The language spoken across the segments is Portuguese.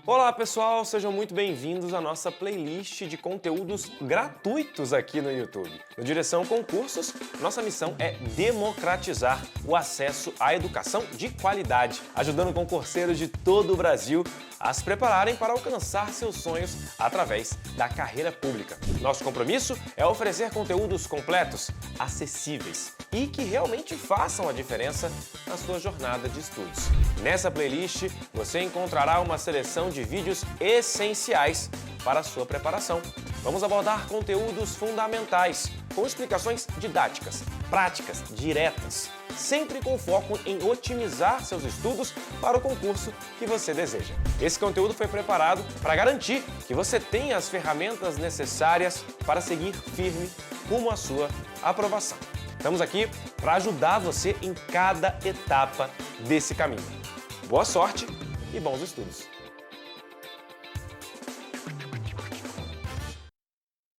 Olá pessoal, sejam muito bem-vindos à nossa playlist de conteúdos gratuitos aqui no YouTube. No Direção Concursos, nossa missão é democratizar o acesso à educação de qualidade, ajudando concurseiros de todo o Brasil a se prepararem para alcançar seus sonhos através da carreira pública. Nosso compromisso é oferecer conteúdos completos, acessíveis e que realmente façam a diferença na sua jornada de estudos. Nessa playlist, você encontrará uma seleção de vídeos essenciais para a sua preparação. Vamos abordar conteúdos fundamentais, com explicações didáticas, práticas, diretas, sempre com foco em otimizar seus estudos para o concurso que você deseja. Esse conteúdo foi preparado para garantir que você tenha as ferramentas necessárias para seguir firme rumo à sua aprovação. Estamos aqui para ajudar você em cada etapa desse caminho. Boa sorte e bons estudos!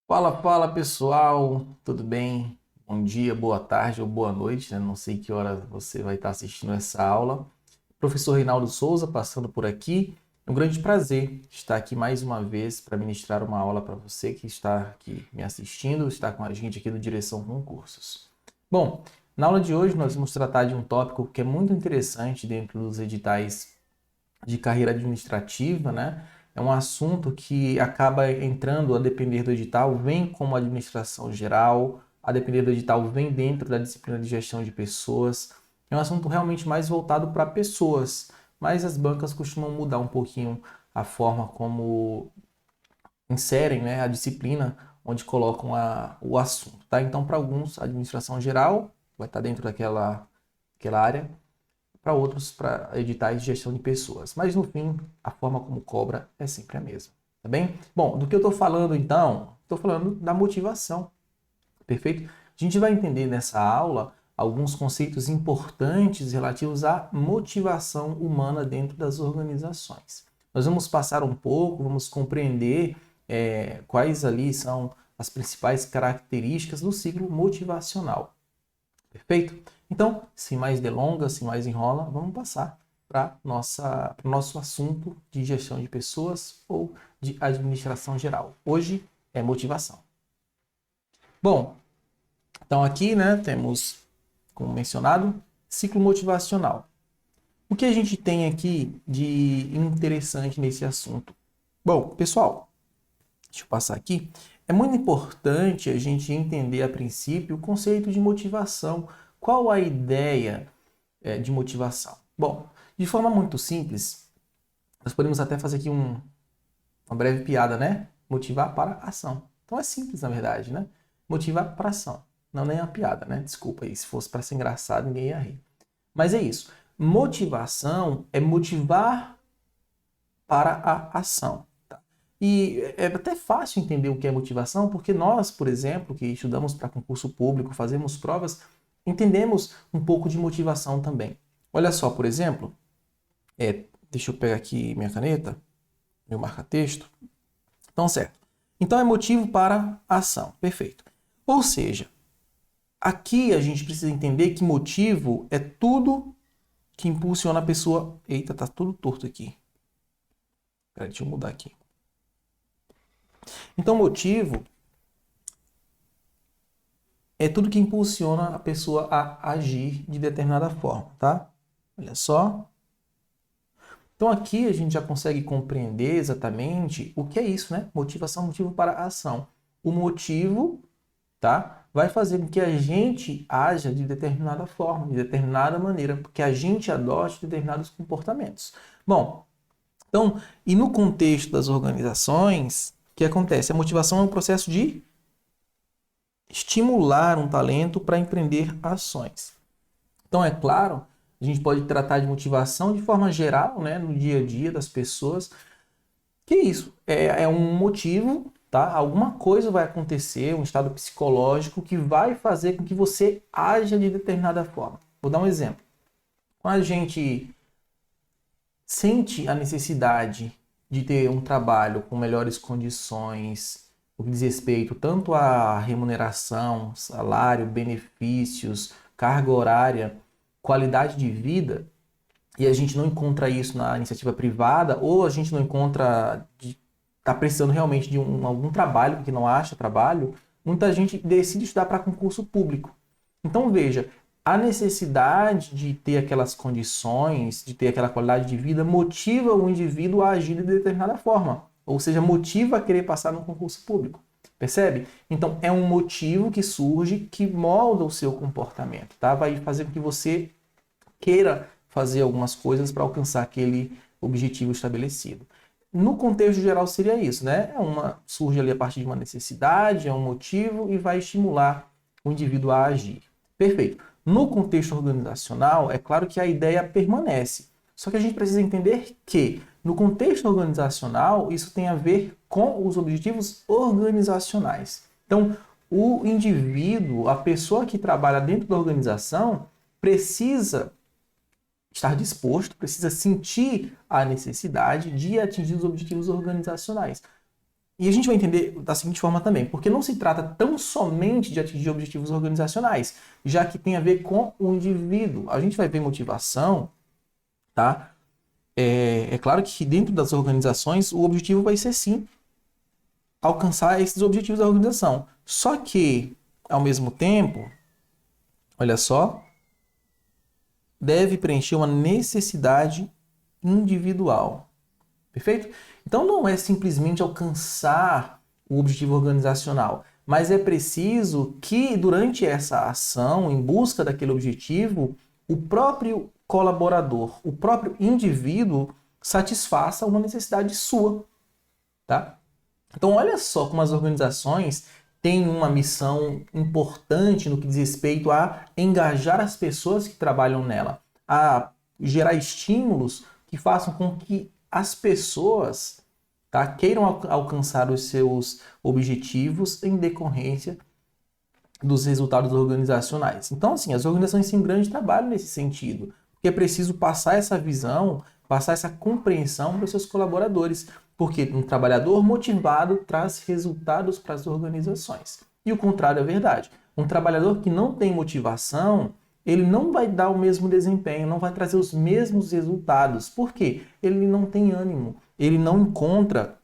Fala pessoal, tudo bem? Bom dia, boa tarde ou boa noite, né? Não sei que hora você vai estar assistindo essa aula. Professor Reinaldo Souza passando por aqui. É um grande prazer estar aqui mais uma vez para ministrar uma aula para você que está aqui me assistindo, está com a gente aqui no Direção Concursos. Bom, na aula de hoje nós vamos tratar de um tópico que é muito interessante dentro dos editais de carreira administrativa, né? É um assunto que acaba entrando, a depender do edital, vem como administração geral, a depender do edital, vem dentro da disciplina de gestão de pessoas. É um assunto realmente mais voltado para pessoas, mas as bancas costumam mudar um pouquinho a forma como inserem, né, a disciplina onde colocam o assunto, tá? Então, para alguns, a administração geral vai estar dentro daquela área, para outros, para editais de gestão de pessoas. Mas, no fim, a forma como cobra é sempre a mesma, tá bem? Bom, do que eu estou falando, então? Estou falando da motivação, perfeito? A gente vai entender nessa aula alguns conceitos importantes relativos à motivação humana dentro das organizações. Nós vamos passar um pouco, vamos compreender quais ali são as principais características do ciclo motivacional, perfeito? Então, sem mais delongas, sem mais enrola, vamos passar para o nosso assunto de gestão de pessoas ou de administração geral. Hoje é motivação. Bom, então aqui, né, temos, como mencionado, ciclo motivacional. O que a gente tem aqui de interessante nesse assunto? Bom, pessoal, deixa eu passar aqui. É muito importante a gente entender a princípio o conceito de motivação. Qual a ideia de motivação? Bom, de forma muito simples, nós podemos até fazer aqui uma breve piada, né? Motivar para ação. Então é simples, na verdade, né? Motivar para ação. Não nem uma piada, né? Desculpa aí, se fosse para ser engraçado, ninguém ia rir. Mas é isso. Motivação é motivar para a ação. Tá? E é até fácil entender o que é motivação, porque nós, por exemplo, que estudamos para concurso público, fazemos provas, entendemos um pouco de motivação também. Olha só, por exemplo, deixa eu pegar aqui minha caneta, meu marca-texto. Então, certo. Então, é motivo para ação. Perfeito. Ou seja, aqui a gente precisa entender que motivo é tudo que impulsiona a pessoa... Eita, tá tudo torto aqui. Peraí, deixa eu mudar aqui. Então, motivo é tudo que impulsiona a pessoa a agir de determinada forma, tá? Olha só. Então aqui a gente já consegue compreender exatamente o que é isso, né? Motivação, motivo para a ação. O motivo, tá? Vai fazer com que a gente haja de determinada forma, de determinada maneira, que a gente adote determinados comportamentos. Bom, então, e no contexto das organizações, o que acontece? A motivação é um processo de estimular um talento para empreender ações. Então, é claro, a gente pode tratar de motivação de forma geral, né, no dia a dia das pessoas. Que isso? É um motivo, tá? Alguma coisa vai acontecer, um estado psicológico que vai fazer com que você haja de determinada forma. Vou dar um exemplo. Quando a gente sente a necessidade de ter um trabalho com melhores condições, o que diz respeito tanto à remuneração, salário, benefícios, carga horária, qualidade de vida, e a gente não encontra isso na iniciativa privada, ou a gente não encontra, está precisando realmente de algum trabalho, porque não acha trabalho, muita gente decide estudar para concurso público. Então, veja, a necessidade de ter aquelas condições, de ter aquela qualidade de vida, motiva o indivíduo a agir de determinada forma. Ou seja, motiva a querer passar no concurso público. Percebe? Então, é um motivo que surge, que molda o seu comportamento, tá? Vai fazer com que você queira fazer algumas coisas para alcançar aquele objetivo estabelecido. No contexto geral seria isso, né? Surge ali a partir de uma necessidade, é um motivo e vai estimular o indivíduo a agir. Perfeito. No contexto organizacional, é claro que a ideia permanece. Só que a gente precisa entender que, no contexto organizacional, isso tem a ver com os objetivos organizacionais. Então, o indivíduo, a pessoa que trabalha dentro da organização, precisa estar disposto, precisa sentir a necessidade de atingir os objetivos organizacionais. E a gente vai entender da seguinte forma também, porque não se trata tão somente de atingir objetivos organizacionais, já que tem a ver com o indivíduo. A gente vai ver motivação, tá? É claro que dentro das organizações o objetivo vai ser sim alcançar esses objetivos da organização. Só que, ao mesmo tempo, olha só, deve preencher uma necessidade individual. Perfeito? Então não é simplesmente alcançar o objetivo organizacional, mas é preciso que durante essa ação, em busca daquele objetivo, o próprio colaborador, o próprio indivíduo satisfaça uma necessidade sua, tá? Então olha só como as organizações têm uma missão importante no que diz respeito a engajar as pessoas que trabalham nela, a gerar estímulos que façam com que as pessoas, tá, queiram alcançar os seus objetivos em decorrência dos resultados organizacionais. Então, assim, as organizações têm um grande trabalho nesse sentido, porque é preciso passar essa visão, passar essa compreensão para os seus colaboradores, porque um trabalhador motivado traz resultados para as organizações. E o contrário é verdade. Um trabalhador que não tem motivação, ele não vai dar o mesmo desempenho, não vai trazer os mesmos resultados. Por quê? Ele não tem ânimo, ele não encontra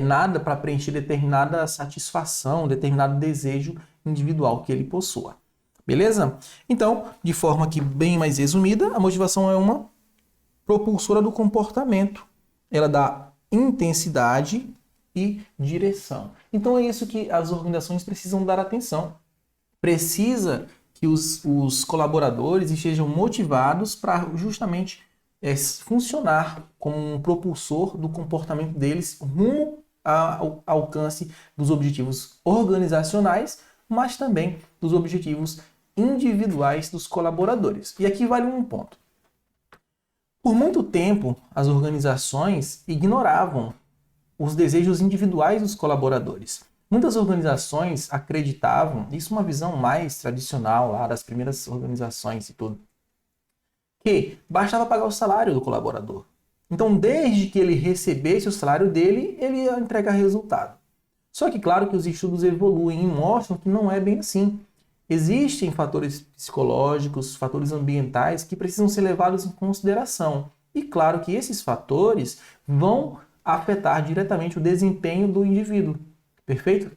nada para preencher determinada satisfação, determinado desejo individual que ele possua. Beleza? Então, de forma que bem mais resumida, a motivação é uma propulsora do comportamento. Ela dá intensidade e direção. Então é isso que as organizações precisam dar atenção. Precisa que os colaboradores estejam motivados para justamente funcionar como um propulsor do comportamento deles rumo ao alcance dos objetivos organizacionais, mas também dos objetivos individuais dos colaboradores. E aqui vale um ponto. Por muito tempo, as organizações ignoravam os desejos individuais dos colaboradores. Muitas organizações acreditavam, isso é uma visão mais tradicional lá das primeiras organizações e tudo, que bastava pagar o salário do colaborador. Então, desde que ele recebesse o salário dele, ele ia entregar resultado. Só que, claro que os estudos evoluem e mostram que não é bem assim. Existem fatores psicológicos, fatores ambientais que precisam ser levados em consideração. E claro que esses fatores vão afetar diretamente o desempenho do indivíduo. Perfeito?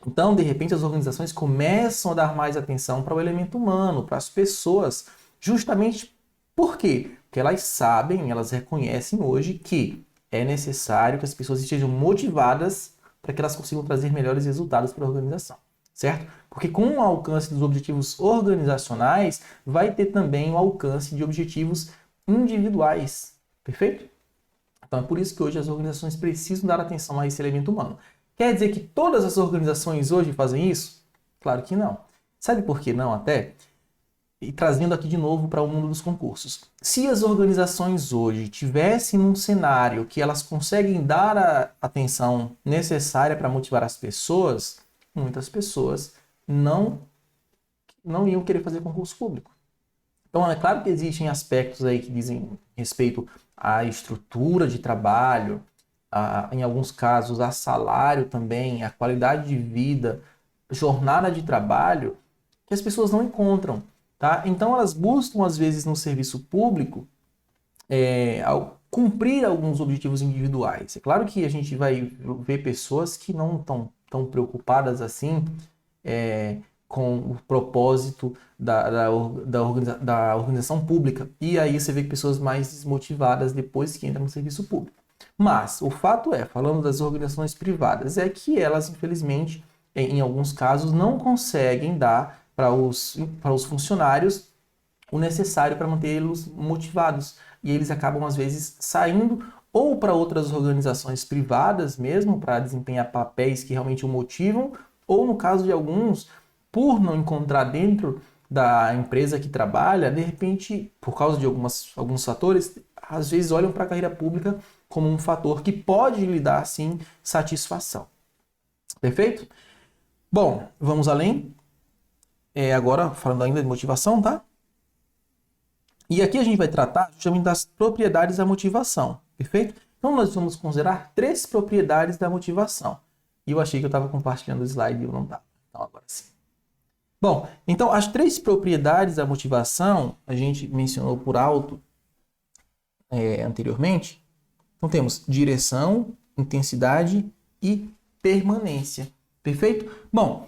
Então, de repente, as organizações começam a dar mais atenção para o elemento humano, para as pessoas, justamente por quê? Porque elas sabem, elas reconhecem hoje que é necessário que as pessoas estejam motivadas para que elas consigam trazer melhores resultados para a organização, certo? Porque com o alcance dos objetivos organizacionais, vai ter também o alcance de objetivos individuais, perfeito? Então é por isso que hoje as organizações precisam dar atenção a esse elemento humano. Quer dizer que todas as organizações hoje fazem isso? Claro que não. Sabe por que não até? E trazendo aqui de novo para o mundo dos concursos. Se as organizações hoje tivessem um cenário que elas conseguem dar a atenção necessária para motivar as pessoas, muitas pessoas não iam querer fazer concurso público. Então é claro que existem aspectos aí que dizem respeito à estrutura de trabalho, em alguns casos a salário também, a qualidade de vida, jornada de trabalho, que as pessoas não encontram. Tá? Então elas buscam às vezes no serviço público ao cumprir alguns objetivos individuais. É claro que a gente vai ver pessoas que não estão tão preocupadas assim com o propósito da organização pública. E aí você vê pessoas mais desmotivadas depois que entram no serviço público. Mas o fato é, falando das organizações privadas, é que elas, infelizmente, em alguns casos, não conseguem dar para os funcionários o necessário para mantê-los motivados. E eles acabam, às vezes, saindo ou para outras organizações privadas mesmo, para desempenhar papéis que realmente o motivam, ou no caso de alguns, por não encontrar dentro da empresa que trabalha, de repente, por causa de alguns fatores, às vezes olham para a carreira pública como um fator que pode lhe dar, sim, satisfação. Perfeito? Bom, vamos além. Agora, falando ainda de motivação, tá? E aqui a gente vai tratar justamente das propriedades da motivação, perfeito? Então nós vamos considerar 3 propriedades da motivação. E eu achei que eu estava compartilhando o slide e eu não estava. Então agora sim. Bom, então as 3 propriedades da motivação, a gente mencionou por alto anteriormente. Então temos direção, intensidade e permanência, perfeito? Bom,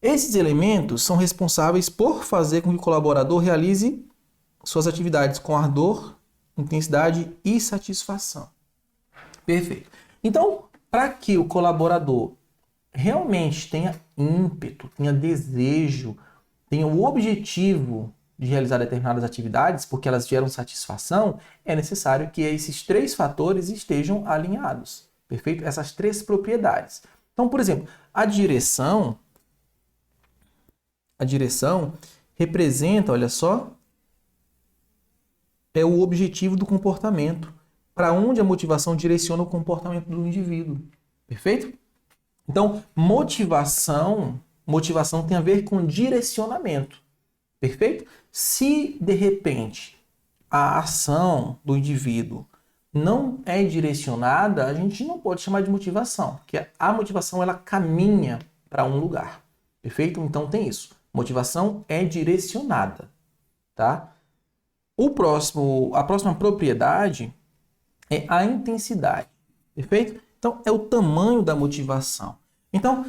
esses elementos são responsáveis por fazer com que o colaborador realize suas atividades com ardor, intensidade e satisfação. Perfeito. Então, para que o colaborador realmente tenha ímpeto, tenha desejo, tenha o objetivo de realizar determinadas atividades, porque elas geram satisfação, é necessário que esses 3 fatores estejam alinhados. Perfeito? Essas 3 propriedades. Então, por exemplo, a direção representa, olha só, é o objetivo do comportamento, para onde a motivação direciona o comportamento do indivíduo. Perfeito? Então, motivação tem a ver com direcionamento. Perfeito? Se, de repente, a ação do indivíduo não é direcionada, a gente não pode chamar de motivação, porque a motivação ela caminha para um lugar. Perfeito? Então tem isso. Motivação é direcionada, tá? A próxima propriedade é a intensidade, perfeito? Então, é o tamanho da motivação. Então,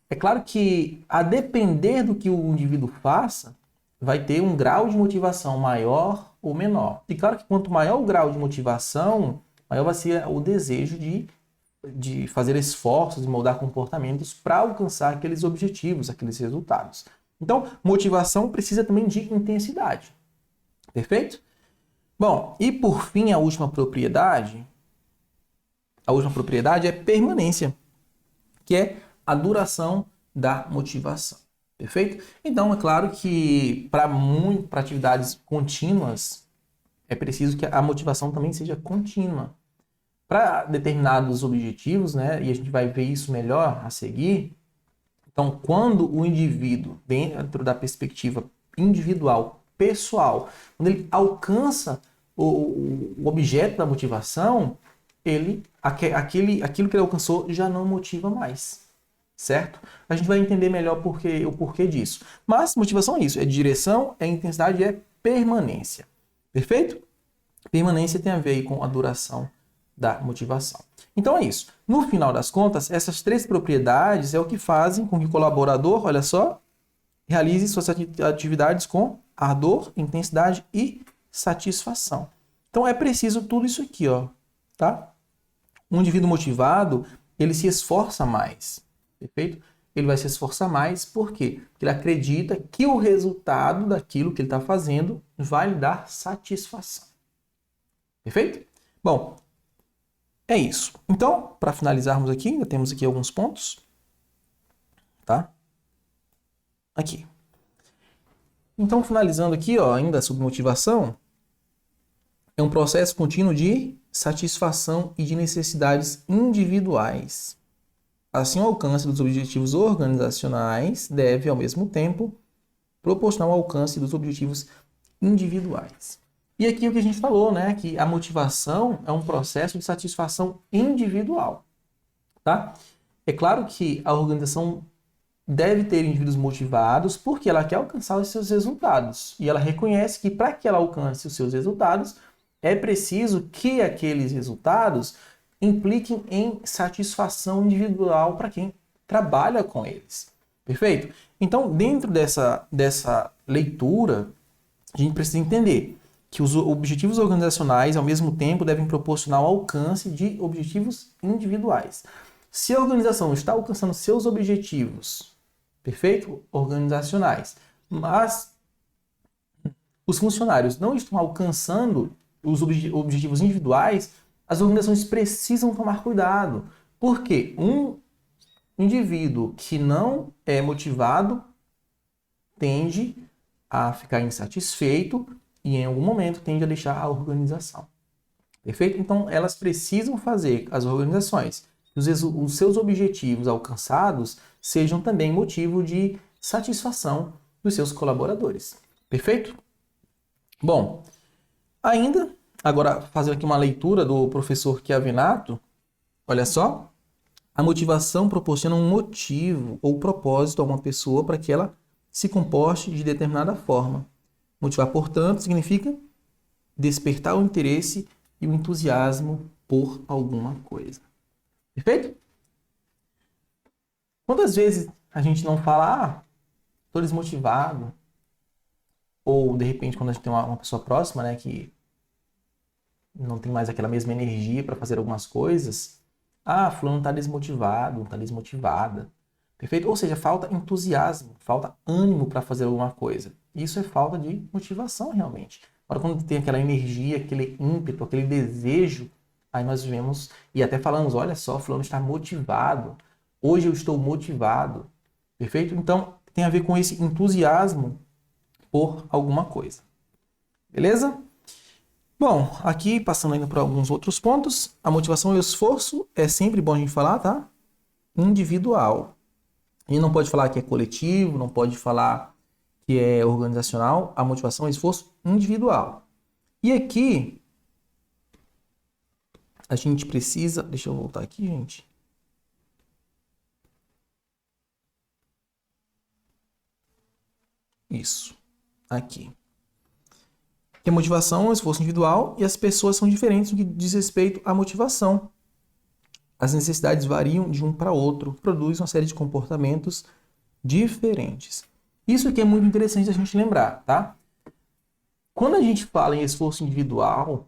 é claro que, a depender do que o indivíduo faça, vai ter um grau de motivação maior ou menor. E claro que quanto maior o grau de motivação, maior vai ser o desejo de fazer esforços, de moldar comportamentos para alcançar aqueles objetivos, aqueles resultados. Então, motivação precisa também de intensidade. Perfeito? Bom, e por fim, a última propriedade é permanência, que é a duração da motivação. Perfeito? Então, é claro que para atividades contínuas, é preciso que a motivação também seja contínua. Para determinados objetivos, né, e a gente vai ver isso melhor a seguir, então, quando o indivíduo, dentro da perspectiva individual, pessoal, quando ele alcança o objeto da motivação, aquilo que ele alcançou já não motiva mais, certo? A gente vai entender melhor o porquê disso. Mas motivação é isso, é direção, é intensidade, é permanência. Perfeito? Permanência tem a ver aí com a duração da motivação. Então é isso. No final das contas, essas 3 propriedades é o que fazem com que o colaborador, olha só, realize suas atividades com ardor, intensidade e satisfação. Então é preciso tudo isso aqui, ó, tá? Um indivíduo motivado, ele se esforça mais, perfeito? Ele vai se esforçar mais, por quê? Porque ele acredita que o resultado daquilo que ele está fazendo vai lhe dar satisfação. Perfeito? Bom, é isso. Então, para finalizarmos aqui, ainda temos aqui alguns pontos, tá? Aqui. Então, finalizando aqui, ó, ainda sobre motivação, é um processo contínuo de satisfação e de necessidades individuais. Assim, o alcance dos objetivos organizacionais deve, ao mesmo tempo, proporcionar o alcance dos objetivos individuais. E aqui o que a gente falou, né, que a motivação é um processo de satisfação individual, tá? É claro que a organização deve ter indivíduos motivados porque ela quer alcançar os seus resultados. E ela reconhece que para que ela alcance os seus resultados, é preciso que aqueles resultados impliquem em satisfação individual para quem trabalha com eles. Perfeito? Então, dentro dessa leitura, a gente precisa entender que os objetivos organizacionais, ao mesmo tempo, devem proporcionar o alcance de objetivos individuais. Se a organização está alcançando seus objetivos, perfeito? Organizacionais, mas os funcionários não estão alcançando os objetivos individuais, as organizações precisam tomar cuidado. Porque um indivíduo que não é motivado tende a ficar insatisfeito e em algum momento tende a deixar a organização. Perfeito? Então, elas precisam fazer, as organizações, os seus objetivos alcançados sejam também motivo de satisfação dos seus colaboradores. Perfeito? Bom, ainda, agora fazendo aqui uma leitura do professor Chiavinato, olha só, a motivação proporciona um motivo ou propósito a uma pessoa para que ela se comporte de determinada forma. Motivar, portanto, significa despertar o interesse e o entusiasmo por alguma coisa. Perfeito? Quantas vezes a gente não fala, estou desmotivado, ou de repente quando a gente tem uma pessoa próxima, né, que não tem mais aquela mesma energia para fazer algumas coisas, fulano está desmotivado, está desmotivada. Perfeito? Ou seja, falta entusiasmo, falta ânimo para fazer alguma coisa. Isso é falta de motivação, realmente. Agora, quando tem aquela energia, aquele ímpeto, aquele desejo, aí nós vemos e até falamos, olha só, fulano está motivado. Hoje eu estou motivado. Perfeito? Então, tem a ver com esse entusiasmo por alguma coisa. Beleza? Bom, aqui passando ainda para alguns outros pontos, a motivação e o esforço é sempre bom a gente falar, tá? Individual. A gente não pode falar que é coletivo, não pode falar que é organizacional, a motivação e o esforço individual. E aqui, a gente precisa... Deixa eu voltar aqui, gente. Isso. Aqui. Que a motivação é o esforço individual e as pessoas são diferentes no que diz respeito à motivação. As necessidades variam de um para outro, produzem uma série de comportamentos diferentes. Isso aqui é muito interessante a gente lembrar, tá? Quando a gente fala em esforço individual,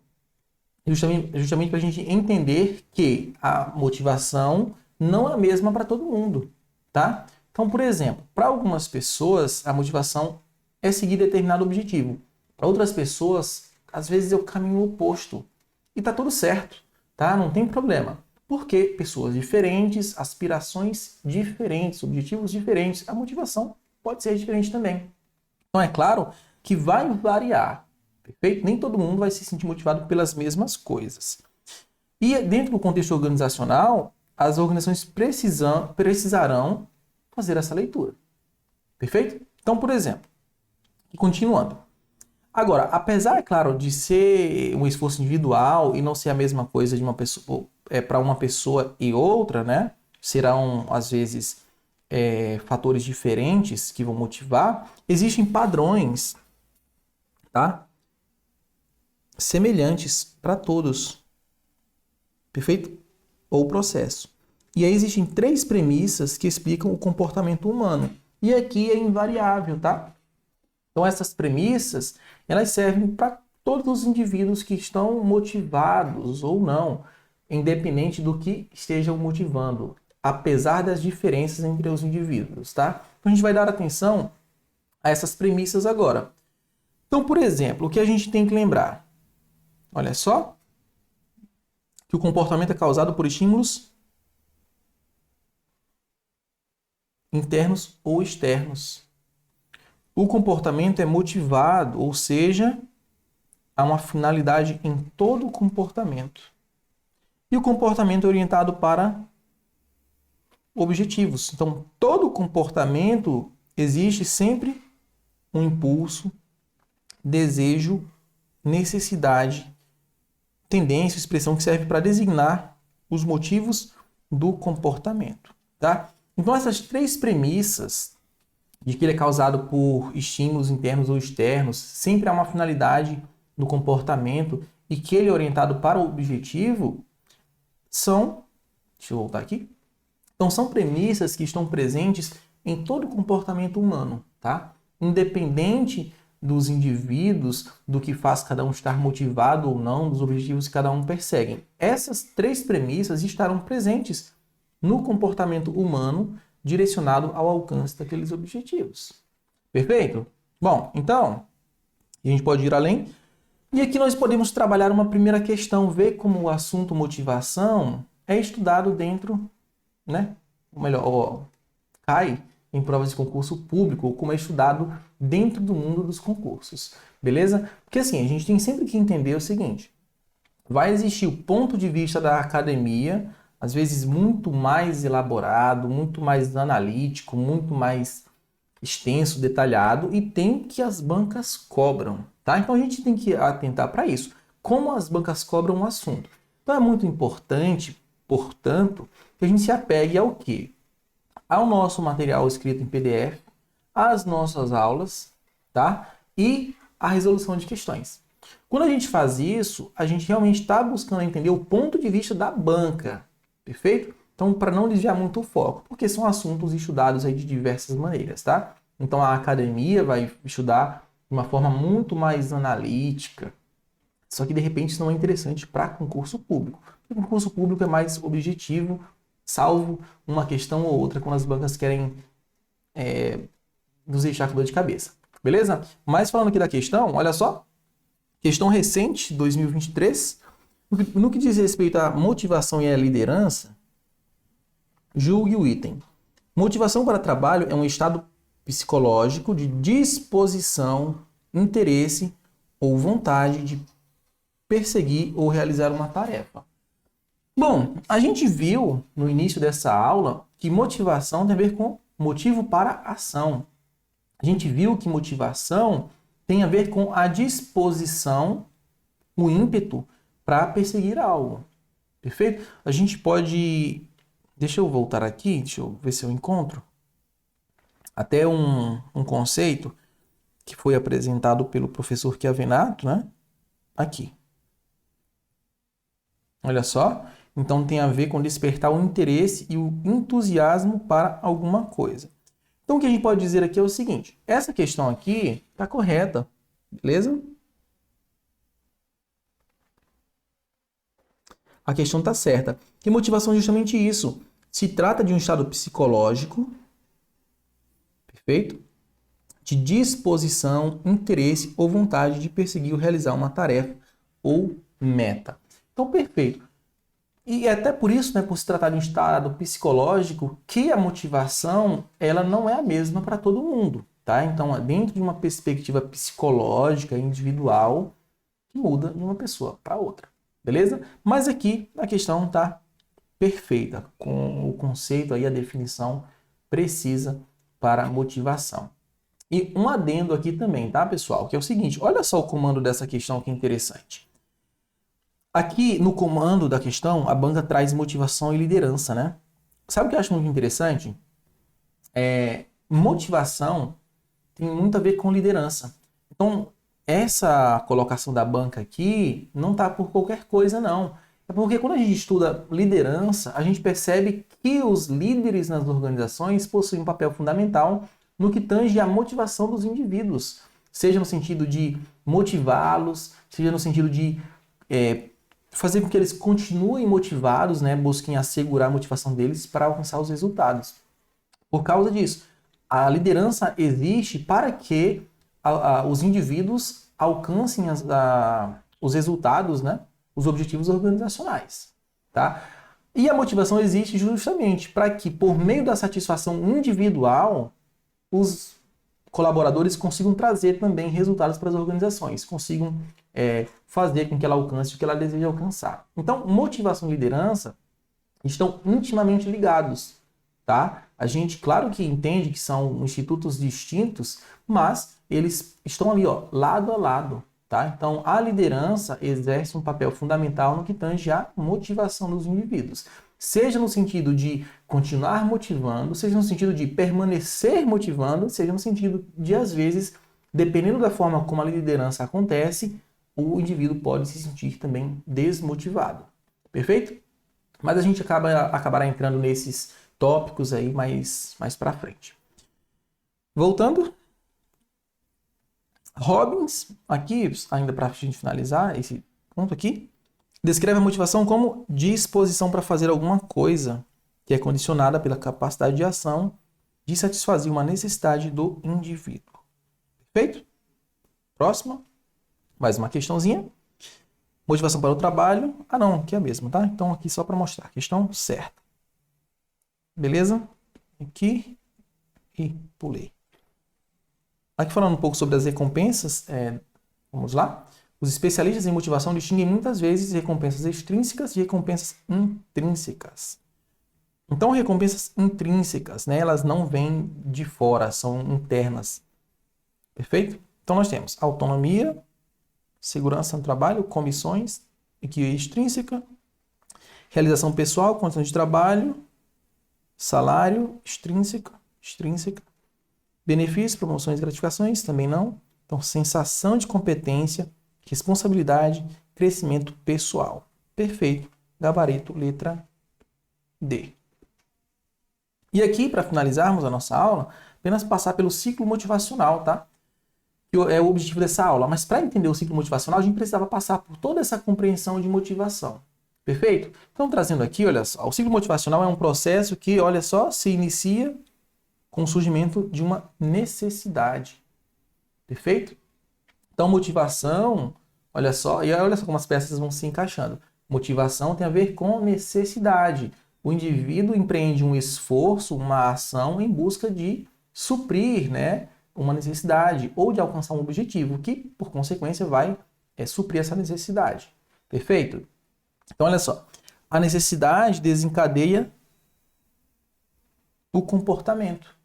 justamente para a gente entender que a motivação não é a mesma para todo mundo, tá? Então, por exemplo, para algumas pessoas, a motivação é seguir determinado objetivo. Para outras pessoas, às vezes é o caminho oposto. E tá tudo certo, tá? Não tem problema. Porque pessoas diferentes, aspirações diferentes, objetivos diferentes, a motivação pode ser diferente também. Então é claro que vai variar, perfeito? Nem todo mundo vai se sentir motivado pelas mesmas coisas. E dentro do contexto organizacional, as organizações precisarão fazer essa leitura. Perfeito? Então, por exemplo, continuando. Agora, apesar, é claro, de ser um esforço individual e não ser a mesma coisa de uma pessoa para uma pessoa e outra, né? Serão, às vezes, fatores diferentes que vão motivar. Existem padrões, tá? Semelhantes para todos. Perfeito? Ou processo. E aí existem 3 premissas que explicam o comportamento humano. E aqui é invariável, tá? Então essas premissas, elas servem para todos os indivíduos que estão motivados ou não, independente do que estejam motivando, apesar das diferenças entre os indivíduos, tá? Então a gente vai dar atenção a essas premissas agora. Então, por exemplo, o que a gente tem que lembrar? Olha só, que o comportamento é causado por estímulos internos ou externos. O comportamento é motivado, ou seja, há uma finalidade em todo o comportamento. E o comportamento é orientado para objetivos. Então, todo comportamento existe sempre um impulso, desejo, necessidade, tendência, expressão que serve para designar os motivos do comportamento, tá? Então, essas 3 premissas de que ele é causado por estímulos internos ou externos, sempre há uma finalidade no comportamento e que ele é orientado para o objetivo são, deixa eu voltar aqui, então são premissas que estão presentes em todo o comportamento humano, tá? Independente dos indivíduos, do que faz cada um estar motivado ou não, dos objetivos que cada um persegue. Essas 3 premissas estarão presentes no comportamento humano direcionado ao alcance daqueles objetivos. Perfeito? Bom, então, a gente pode ir além. E aqui nós podemos trabalhar uma primeira questão, ver como o assunto motivação é estudado dentro, né? Ou melhor, cai em provas de concurso público, ou como é estudado dentro do mundo dos concursos. Beleza? Porque assim, a gente tem sempre que entender o seguinte: vai existir o ponto de vista da academia, às vezes muito mais elaborado, muito mais analítico, muito mais extenso, detalhado, e tem que as bancas cobram, tá? Então a gente tem que atentar para isso. Como as bancas cobram o assunto. Então é muito importante, portanto, que a gente se apegue ao quê? Ao nosso material escrito em PDF, às nossas aulas, tá? E a resolução de questões. Quando a gente faz isso, a gente realmente está buscando entender o ponto de vista da banca, perfeito? Então, para não desviar muito o foco, porque são assuntos estudados aí de diversas maneiras, tá? Então, a academia vai estudar de uma forma muito mais analítica, só que, de repente, isso não é interessante para concurso público. O concurso público é mais objetivo, salvo uma questão ou outra quando as bancas querem nos deixar com dor de cabeça. Beleza? Mas falando aqui da questão, olha só. Questão recente, 2023. No que diz respeito à motivação e à liderança, julgue o item. Motivação para trabalho é um estado psicológico de disposição, interesse ou vontade de perseguir ou realizar uma tarefa. Bom, a gente viu no início dessa aula que motivação tem a ver com motivo para ação. A gente viu que motivação tem a ver com a disposição, o ímpeto para perseguir algo. Perfeito? A gente pode... Deixa eu voltar aqui, deixa eu ver se eu encontro. Até um conceito que foi apresentado pelo professor Chiavenato, né? Aqui. Olha só. Então tem a ver com despertar o interesse e o entusiasmo para alguma coisa. Então o que a gente pode dizer aqui é o seguinte: essa questão aqui está correta, beleza? A questão está certa. E motivação é justamente isso. Se trata de um estado psicológico, perfeito? De disposição, interesse ou vontade de perseguir ou realizar uma tarefa ou meta. Então, perfeito. E é até por isso, né, por se tratar de um estado psicológico, que a motivação ela não é a mesma para todo mundo, tá? Então, dentro de uma perspectiva psicológica individual, que muda de uma pessoa para outra, beleza? Mas aqui a questão está perfeita, com o conceito aí, a definição precisa para a motivação. E um adendo aqui também, tá, pessoal? Que é o seguinte, olha só o comando dessa questão que é interessante. Aqui no comando da questão, a banca traz motivação e liderança, né? Sabe o que eu acho muito interessante? Motivação tem muito a ver com liderança. Então, essa colocação da banca aqui não está por qualquer coisa, não. É porque quando a gente estuda liderança, a gente percebe que os líderes nas organizações possuem um papel fundamental no que tange à motivação dos indivíduos. Seja no sentido de motivá-los, seja no sentido de fazer com que eles continuem motivados, né, busquem assegurar a motivação deles para alcançar os resultados. Por causa disso, a liderança existe para que os indivíduos alcancem os resultados, né, os objetivos organizacionais. Tá? E a motivação existe justamente para que, por meio da satisfação individual, os colaboradores consigam trazer também resultados para as organizações, consigam fazer com que ela alcance o que ela deseja alcançar. Então, motivação e liderança estão intimamente ligados, tá? A gente, claro que entende que são institutos distintos, mas eles estão ali, ó, lado a lado, tá? Então, a liderança exerce um papel fundamental no que tange à motivação dos indivíduos. Seja no sentido de continuar motivando, seja no sentido de permanecer motivando, seja no sentido de, às vezes, dependendo da forma como a liderança acontece, o indivíduo pode se sentir também desmotivado. Perfeito? Mas a gente acabará entrando nesses tópicos aí mais para frente. Voltando. Robbins, aqui, ainda para a gente finalizar esse ponto aqui, descreve a motivação como disposição para fazer alguma coisa que é condicionada pela capacidade de ação de satisfazer uma necessidade do indivíduo. Perfeito? Próxima. Mais uma questãozinha. Motivação para o trabalho. Ah, não, aqui é a mesma, tá? Então, aqui só para mostrar. Questão certa. Beleza? Aqui e pulei. Aqui falando um pouco sobre as recompensas, vamos lá. Os especialistas em motivação distinguem muitas vezes recompensas extrínsecas de recompensas intrínsecas. Então, recompensas intrínsecas, né, elas não vêm de fora, são internas. Perfeito? Então, nós temos autonomia, segurança no trabalho, comissões, aqui extrínseca, realização pessoal, condições de trabalho, salário, extrínseca, benefícios, promoções e gratificações, também não. Então, sensação de competência, responsabilidade, crescimento pessoal. Perfeito. Gabarito, letra D. E aqui, para finalizarmos a nossa aula, apenas passar pelo ciclo motivacional, tá? Que é o objetivo dessa aula. Mas para entender o ciclo motivacional, a gente precisava passar por toda essa compreensão de motivação. Perfeito? Então, trazendo aqui, olha só, o ciclo motivacional é um processo que, olha só, se inicia com o surgimento de uma necessidade. Perfeito? Então, motivação, olha só, e olha só como as peças vão se encaixando. Motivação tem a ver com necessidade. O indivíduo empreende um esforço, uma ação em busca de suprir, né, uma necessidade ou de alcançar um objetivo que, por consequência, vai suprir essa necessidade. Perfeito? Então, olha só. A necessidade desencadeia o comportamento.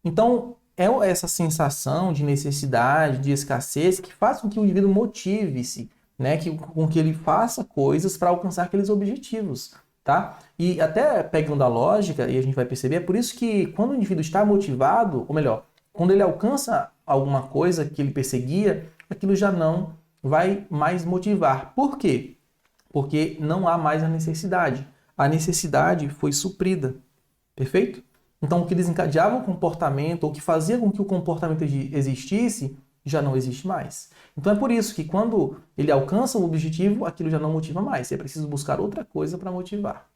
Então, é essa sensação de necessidade, de escassez, que faz com que o indivíduo motive-se, né? Com que ele faça coisas para alcançar aqueles objetivos, tá? E até pegando a lógica, e a gente vai perceber, é por isso que quando o indivíduo está motivado, ou melhor, quando ele alcança alguma coisa que ele perseguia, aquilo já não vai mais motivar. Por quê? Porque não há mais a necessidade. A necessidade foi suprida. Perfeito? Então, o que desencadeava o comportamento, ou que fazia com que o comportamento existisse, já não existe mais. Então, é por isso que quando ele alcança o objetivo, aquilo já não motiva mais. É preciso buscar outra coisa para motivar.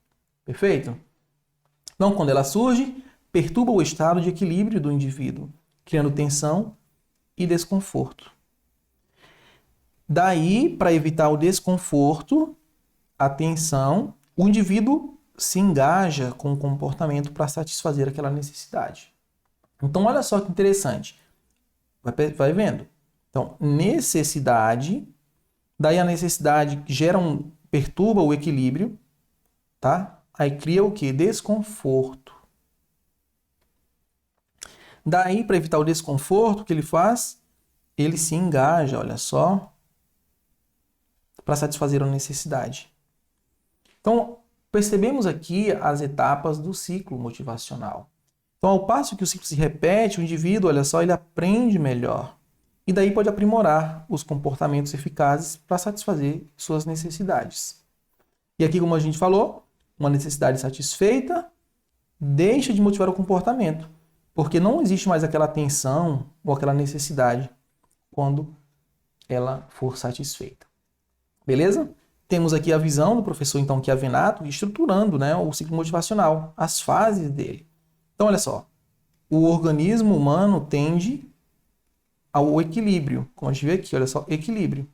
Perfeito? Então, quando ela surge, perturba o estado de equilíbrio do indivíduo, criando tensão e desconforto. Daí, para evitar o desconforto, a tensão, o indivíduo se engaja com o comportamento para satisfazer aquela necessidade. Então, olha só que interessante. Vai vendo. Então, necessidade, daí a necessidade perturba o equilíbrio, tá? Aí cria o quê? Desconforto. Daí, para evitar o desconforto, o que ele faz? Ele se engaja, olha só, para satisfazer a necessidade. Então, percebemos aqui as etapas do ciclo motivacional. Então, ao passo que o ciclo se repete, o indivíduo, olha só, ele aprende melhor. E daí pode aprimorar os comportamentos eficazes para satisfazer suas necessidades. E aqui, como a gente falou, uma necessidade satisfeita deixa de motivar o comportamento, porque não existe mais aquela tensão ou aquela necessidade quando ela for satisfeita. Beleza? Temos aqui a visão do professor, então, Chiavenato, estruturando, né, o ciclo motivacional, as fases dele. Então, olha só, o organismo humano tende ao equilíbrio, como a gente vê aqui, olha só, equilíbrio.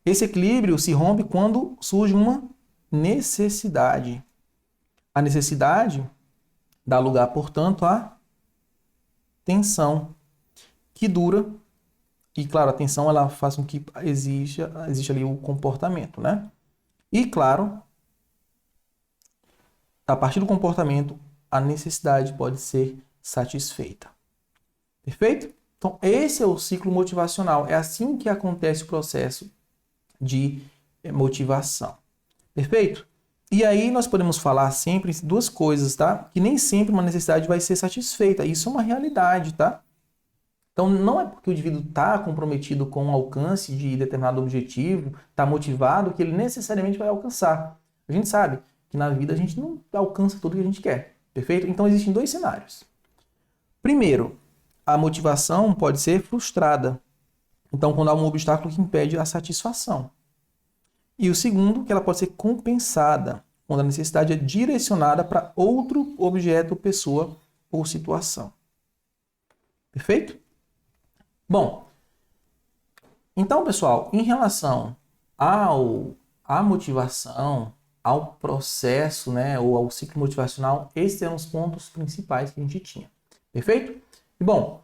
Esse equilíbrio se rompe quando surge uma necessidade. A necessidade dá lugar, portanto, à tensão, que dura, e claro, a tensão ela faz com que exista ali o comportamento, né? E claro, a partir do comportamento, a necessidade pode ser satisfeita. Perfeito? Então, esse é o ciclo motivacional. É assim que acontece o processo de motivação. Perfeito? E aí nós podemos falar sempre duas coisas, tá? Que nem sempre uma necessidade vai ser satisfeita. Isso é uma realidade, tá? Então, não é porque o indivíduo está comprometido com o alcance de determinado objetivo, está motivado, que ele necessariamente vai alcançar. A gente sabe que na vida a gente não alcança tudo que a gente quer, perfeito? Então, existem dois cenários. Primeiro, a motivação pode ser frustrada. Então, quando há um obstáculo que impede a satisfação. E o segundo, que ela pode ser compensada, quando a necessidade é direcionada para outro objeto, pessoa ou situação. Perfeito? Bom, então, pessoal, em relação à motivação, ao processo, né, ou ao ciclo motivacional, esses eram os pontos principais que a gente tinha. Perfeito? E bom,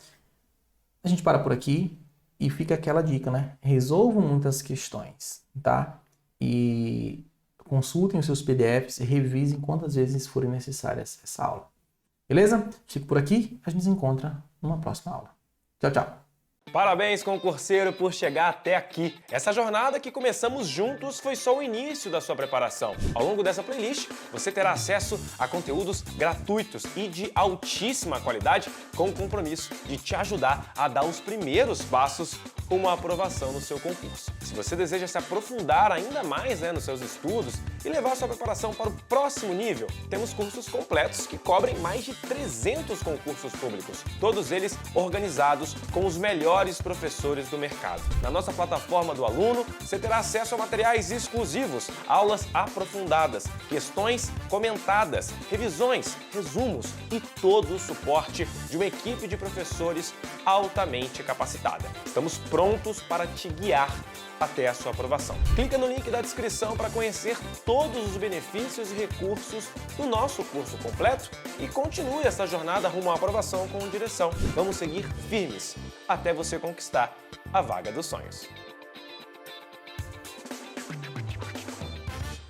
a gente para por aqui e fica aquela dica, né? Resolvam muitas questões, tá? E consultem os seus PDFs e revisem quantas vezes forem necessárias essa aula. Beleza? Fico por aqui, a gente se encontra numa próxima aula. Tchau, tchau! Parabéns, concurseiro, por chegar até aqui. Essa jornada que começamos juntos foi só o início da sua preparação. Ao longo dessa playlist, você terá acesso a conteúdos gratuitos e de altíssima qualidade, com o compromisso de te ajudar a dar os primeiros passos rumo à aprovação no seu concurso. Se você deseja se aprofundar ainda mais nos seus estudos e levar sua preparação para o próximo nível, temos cursos completos que cobrem mais de 300 concursos públicos, todos eles organizados com os melhores professores do mercado. Na nossa plataforma do aluno, você terá acesso a materiais exclusivos, aulas aprofundadas, questões comentadas, revisões, resumos e todo o suporte de uma equipe de professores altamente capacitada. Estamos prontos para te guiar até a sua aprovação. Clica no link da descrição para conhecer todos os benefícios e recursos do nosso curso completo e continue essa jornada rumo à aprovação com direção. Vamos seguir firmes até você conquistar a vaga dos sonhos.